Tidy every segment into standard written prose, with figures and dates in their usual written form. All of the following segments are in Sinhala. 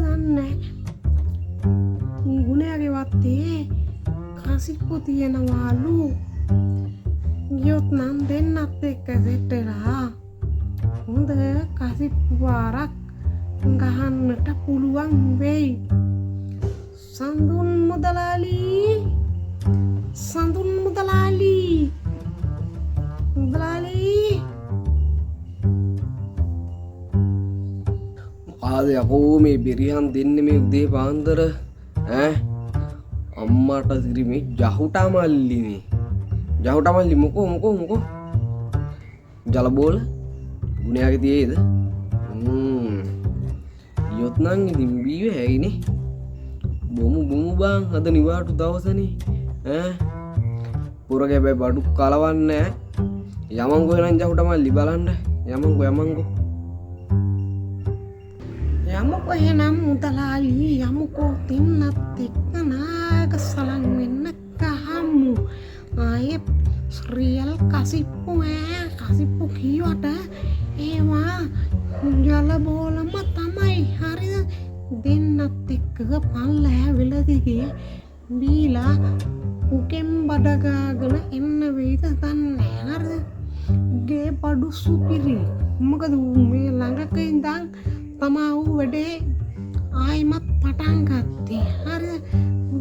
දන්නේ ගුණයාගේ වත්තේ කසිප්පු තියෙනවාලු ගියොත් නම් දෙන්නත් එක්ක සෙට් වෙලා හොඳ කසිප්පු වාරක් ගහන්නට පුළුවන් වෙයි. සඳුන් මුදලාලි මොකද යකෝ මේ බෙරිහන් දෙන්නේ මේ උදේ පාන්දර ඈ අම්මට සිරි මේ ජහුටා මල්ලි මොකෝ ජල බෝල ගුණයාගේ තියේද යොත් නම් ඉතින් බීවේ හැයිනේ බොමු බං අද නිවාඩු දවසනේ ඈ පුරගේ බෑ බඩු කලවන්නේ යමංගෝ එනං ජහුටා මල්ලි බලන්න යමංගෝ එහෙනම් මුදලාලි යමුකෝ තින්නත් එක්ක නායක සලන් වෙන්න ගහමු. ආයේ ශ්‍රියල් කසිප්පු කීවට ඒවා ජල බෝලම තමයි. හරිද? දෙන්නත් එක්ක පල්ලෑ වෙලදිගේ බීලා උකෙන් බඩගාගෙන එන්න වෙයිද දන්නේ. හරිද? ගේ බඩු සුපිරි. මොකද මේ ළඟක ඉඳන් තමා වූ වැඩේ ආයිමත් පටන් ගත්තේ. හරිද?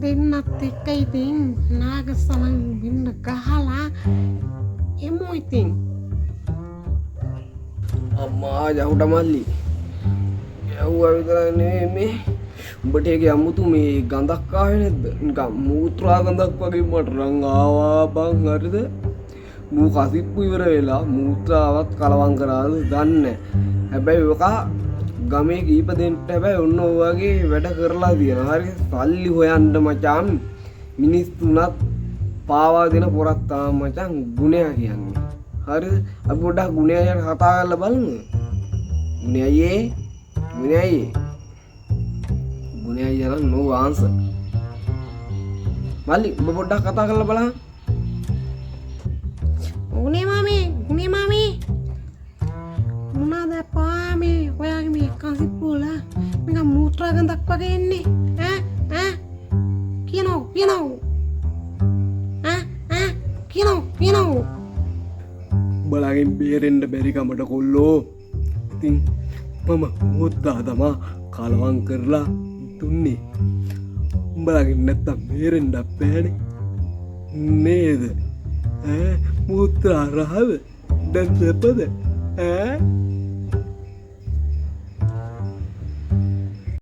දෙන්නත් එක්ක ඉතින් නාගසලන් වෙන්න ගහලා එමු ඉතින්. අම්මා ජහුටා මල්ලි යවුවා විතරක් නෙමෙයි මේ උඹට ඒකේ අමුතු මේ ගඳක් ආවේ නැද්ද? නිකන් මූත්‍රා ගඳක් වගේ මට රන් ආවා බං. හරිද? මූ කසිප්පු ඉවර වෙලා මූත්‍රාවත් කලවම් කරාද දන්නේ. හැබැයි ඔක ගමේ කීප දෙන්නට හැබැයි ඔන්න ඔය වගේ වැඩ කරලා තියෙනවා. හරි සල්ලි හොයන්න මචං මිනිස්සුනත් පාවා දෙන පොරක් තමයි මචං ගුණයා කියන්නේ. හරිද? අපි පොඩ්ඩක් ගුණයා ගැන කතා කරලා බලමු. ගුණයා නම් no answer. මල්ලි ඔබ පොඩ්ඩක් කතා කරලා බලන්න. ගුණේ මාමේ මොනවාද පාමේ ඔයාගේ මේ කසිප්පු වල නිකන් මූත්‍රා ගඳක් වගේ එන්නේ ඈ කියනෝ බලගෙන් බේරෙන්න බැරි කමට කොල්ලෝ. ඉතින් මම මුද්දා තමා කලවම් කරලා දුන්නේ. උඹලගෙන් නැත්තම් බේරෙන්න බෑනේ නේද? ඈ මුත්‍රා රහව දැන් දෙපද ඈ